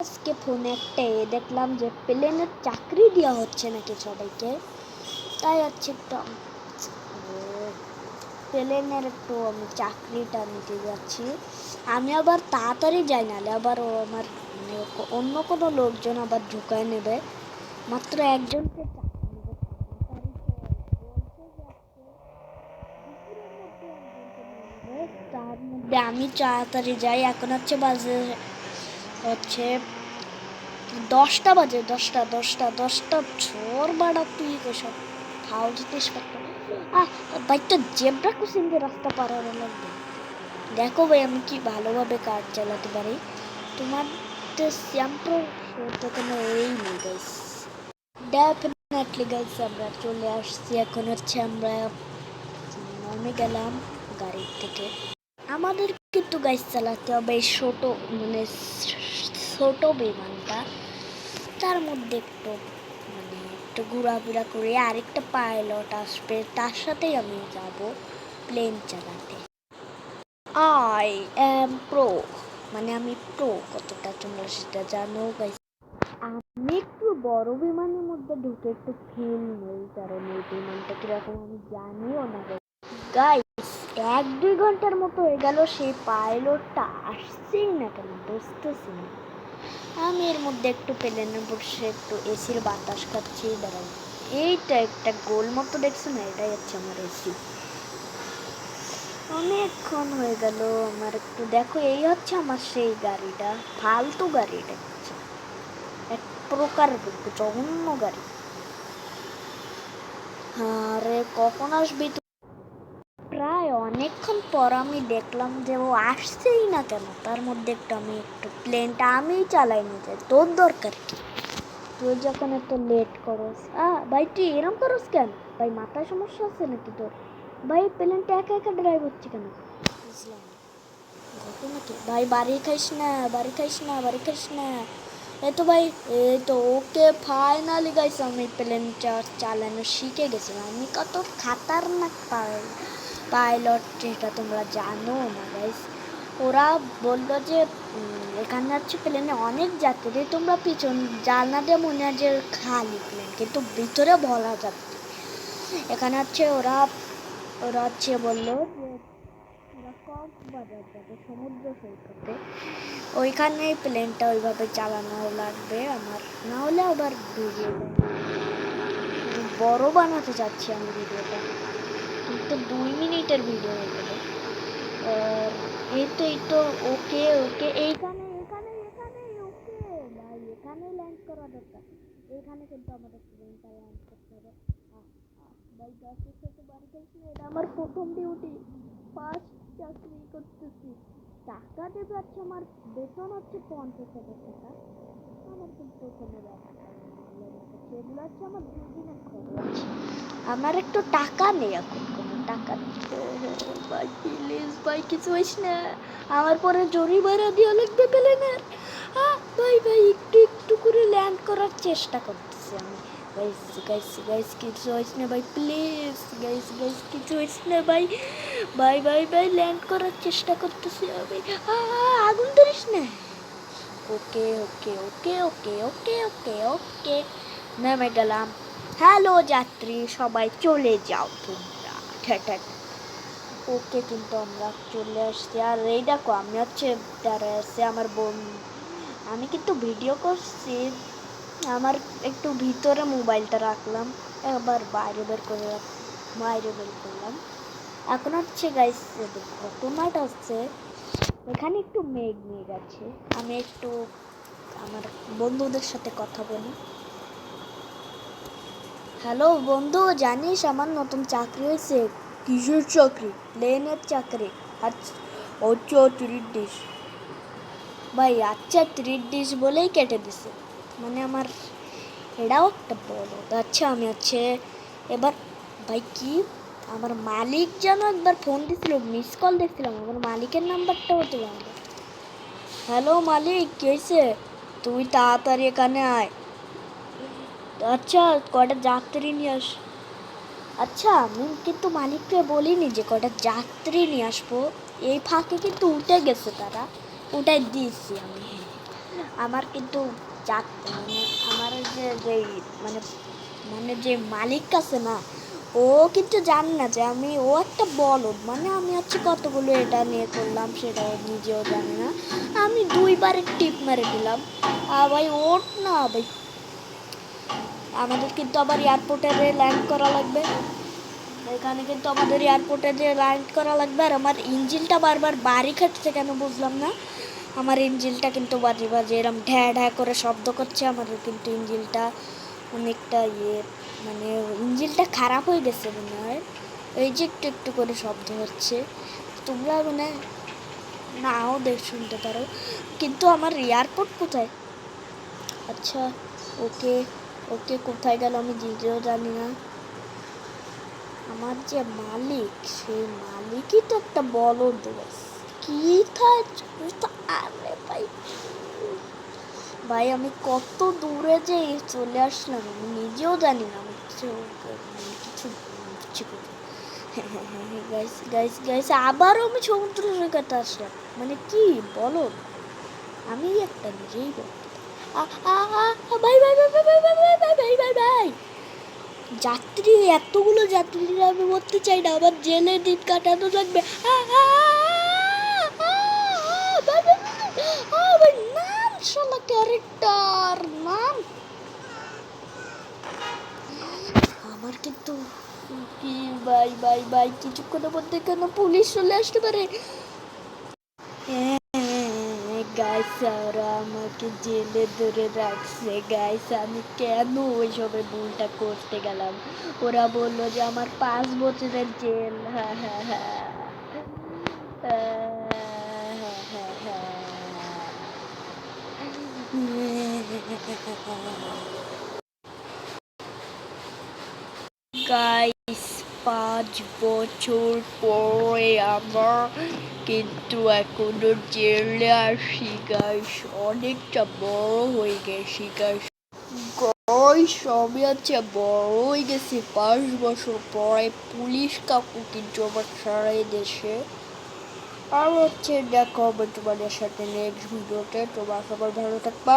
আজকে ফোনে একটা দেখলাম যে প্লেনের চাকরি দেওয়া হচ্ছে নাকি সবাইকে, তাই হচ্ছে একটু প্লেনের একটু আমি চাকরিটা নিতে যাচ্ছি। আমি আবার তাড়াতাড়ি যাই, নাহলে আবার আমার মানে অন্য কোনো লোকজন আবার ঢুকায় নেবে। মাত্র একজনকে চাকরি নেবে, তার মধ্যে আমি তাড়াতাড়ি যাই। এখন হচ্ছে বাজে হচ্ছে 10টা বাজে, 10টা ছোর বাড়া তুই সব ফাও জিনিসপত্র। ভাই তো জেব্রা ক্রসিং দিয়ে রাস্তা পার হওয়া লাগবে। দেখো ভাই আমি কি ভালোভাবে কার চালাতে পারি। তোমার শ্যাম্পুর তো কোনো এই নেই গাইস। ডেফিনেটলি গাইস আমরা চলে আসছি। এখন হচ্ছে আমরা নেমে গেলাম গাড়ির থেকে। আমাদের কিন্তু গাইস চালাতে হবে এই ছোট বিমানটা। তার মধ্যে একটু ঘোরাফেরা করে আরেকটা পাইলট আসবে, তার সাথেই আমি যাব প্লেন চালাতে। আই এম প্রো, মানে আমি প্রো কতটা তোমরা সেটা জানো গাইস। আমি একটু বড় বিমানের মধ্যে ঢুকে একটু ফিল নেই, কারণ এই বিমানটা কিরকম আমি জানিও না গাইস। 1-2 ঘন্টার মতো হয়ে গেল, সেই পাইলটটা আসছেই না কেন বুঝতেছি না। আমি এর মধ্যে একটু প্লেনে বসে একটু এসির বাতাস খাচ্ছি। দাঁড়াও, এইটা একটা গোল মতো দেখছো না, এটাই হচ্ছে আমার এসি। অনেকক্ষণ হয়ে গেল আমার একটু দেখো, এই হচ্ছে আমার সেই গাড়িটা, ফালতু গাড়ি, এটা হচ্ছে এক প্রকার জঘন্য গাড়ি। আরে কখন আসবি? প্রায় অনেকক্ষণ পর আমি দেখলাম যে ও আসছেই না কেন। তার মধ্যে একটু প্লেনটা আমিই চালাই নিয়ে যাই, তোর দরকার কি? তুই যখন এত লেট করস, ভাই তুই এরম করস কেন? ভাই মাথায় সমস্যা আছে নাকি তোর? ভাই প্লেনটা একা একা ড্রাইভ হচ্ছে কেন বুঝলাম ঘটনা কি? ভাই বাড়ি খাইস না, বাড়ি খাইস না, বাড়ি খাইস না। এই তো ভাই, এই তো ওকে ফাইনালি গাইস আমি প্লেন চালানো শিখে গেছিলাম। আমি কত খাতারনাক পাইলট যেটা তোমরা জানো না গাইস। ওরা বললো যে এখানে হচ্ছে প্লেনে অনেক যাত্রী, তোমরা পিছন জানলা দিয়ে মনে হয় যে খালি প্লেন, কিন্তু ভিতরে ভরা যাত্রী। এখানে হচ্ছে ওরা ওরা হচ্ছে বললো যে ওরা কক্সবাজার যাবে সমুদ্র সৈকতে, ওইখানে প্লেনটা ওইভাবে চালানো লাগবে আমার, না হলে আবার ভিডিও বড় বানাতে চাচ্ছি আমি ভিডিওটা, কিন্তু 2 মিনিটের ভিডিও হয়ে গেল। এই তো ওকে ওকে, এইখানে এখানে এখানে ওকে ভাই, এখানে ল্যান্ড করা দরকার। এখানে কিন্তু আমাদের ট্রেনটা ল্যান্ড করতে হবে। ভাই গাছের সাথে বাড়ি খাইছি, এটা আমার প্রথম ডিউটি, ফার্স্ট চাকরি করতেছি। টাকা দেবে হচ্ছে আমার বেতন হচ্ছে 50,000 টাকা। আমার কিন্তু কোনো ব্যাপার সেগুলো হচ্ছে আমার 2 দিনের খরচ। আমার একটু টাকা নেই এখন, কোনো টাকা নেই ভাই। প্লিজ ভাই কিছু হইস না, আমার পরে জরিমানা দেওয়া লাগবে প্লেনের। ভাই ভাই একটু একটু করে ল্যান্ড করার চেষ্টা করতেছি আমি। গাইস গাইস গাইস কিছু হইস না ভাই, প্লিজ গাইস গাইস কিছু হইস না ভাই। ভাই ভাই ভাই ল্যান্ড করার চেষ্টা করতেছি আমি। আগুন ধরিস না। ওকে ওকে ওকে ওকে ওকে ওকে ওকে, নেমে গেলাম। হ্যালো যাত্রী সবাই চলে যাও তোমরা, ওকে কিন্তু আমরা চলে আসছি। আর এই দেখো আমি হচ্ছে দাঁড়ায় আসছি আমার বোন, আমি কিন্তু ভিডিও করছি, আমার একটু ভিতরে মোবাইলটা রাখলাম, এবার বাইরে বের করলাম। এখন হচ্ছে গাইস ঘটনাটা হচ্ছে এখানে একটু মেঘ আছে। আমি একটু আমার বন্ধুদের সাথে কথা বলি। হ্যালো বন্ধু, জানিস আমার নতুন চাকরি হয়েছে? কিসের চাকরি? প্লেনের চাকরি। আচ্ছা আচ্ছা, ট্রিট ডিশ ভাই। আচ্ছা ট্রিট ডিশ বলেই কেটে দিছে, মানে আমার এটাও একটা বড়। আচ্ছা আমি হচ্ছে এবার ভাই কি আমার মালিক যেন একবার ফোন দিছিল, মিস কল দেখছিলাম, আমার মালিকের নাম্বারটাও তো ভালো। হ্যালো মালিক, কি হয়েছে? তুই তাড়াতাড়ি এখানে আয়। আচ্ছা কটা যাত্রী নিয়ে আস। আচ্ছা আমি কিন্তু মালিককে বলিনি যে কটা যাত্রী নিয়ে আসবো, এই ফাঁকে কিন্তু উঠে গেছে, তারা উঠাই দিয়েছি আমি। আমার কিন্তু মানে আমার যে মানে মানে যে মালিক আছে না, ও কিন্তু জানে না যে ও একটা বলদ। মানে আমি হচ্ছে কতগুলো এটা নিয়ে করলাম সেটা ও নিজেও জানে না। আমি 2 বার টিপ মেরে দিলাম। ভাই ওঠ না ভাই, আমাদের কিন্তু আবার এয়ারপোর্টে ল্যান্ড করা লাগবে। এখানে কিন্তু আমাদের এয়ারপোর্টে যে ল্যান্ড করা লাগবে। আর আমার ইঞ্জিনটা বারবার বাড়ি খাচ্ছে কেন বুঝলাম না। আমার ইঞ্জিনটা কিন্তু বাজে বাজে এরম ঢ্যা ঢ্যা করে শব্দ করছে। আমাদের কিন্তু ইঞ্জিনটা অনেকটা মানে ইঞ্জিনটা খারাপ হয়ে গেছে মনে হয়, এই যে একটু একটু করে শব্দ হচ্ছে। তোমরা মানে নাও শুনতে পারো। কিন্তু আমার এয়ারপোর্ট কোথায়? আচ্ছা, ওকে ওকে, কোথায় গেল আমি নিজেও জানি না। আমার যে মালিক, সেই মালিকই তো একটা বলদ। কি আরে ভাই, ভাই আমি কত দূরে যে চলে আসলাম আমি নিজেও জানি না। আমি কিছু করি। গাইস গাইস গাইস, আবারও আমি সমুদ্র সৈকতে আসলাম। মানে কি বলো, আমি একটা নিজেই বল। ভাই ভাই ভাই ভাই ভাই ভাই ভাই ভাই ভাই ভাই, যাত্রী এতগুলো যাত্রীরা আমি বলতে চাই না, আবার জেলে দিন কাটানো লাগবে। নাম শালা ক্যারেক্টার নাম আমার কিন্তু কি ভাই ভাই ভাই, কিছুক্ষণের মধ্যে কেন পুলিশ চলে আসতে পারে। গাইস ওরা আমাকে জেলে ধরে রাখছে। গাইস আমি কেন ওইসবে ভুলটা করতে গেলাম? ওরা বললো যে আমার 5 বছরের জেল। হ্যাঁ হ্যাঁ হ্যাঁ গাইস 5 বছর পরে আমার কিন্তু এখনো জেলে আসি গাইস, অনেকটা বড় হয়ে গেছি গাইস। গাইস আমি হচ্ছে বড় হয়ে গেছি 5 বছর পরে। পুলিশ কাকু কিন্তু আমার সারাই দেশে। আর হচ্ছে দেখা হবে তোমাদের সাথে নেক্সট ভিডিওতে। তোমার সবার ভালো থাকবা।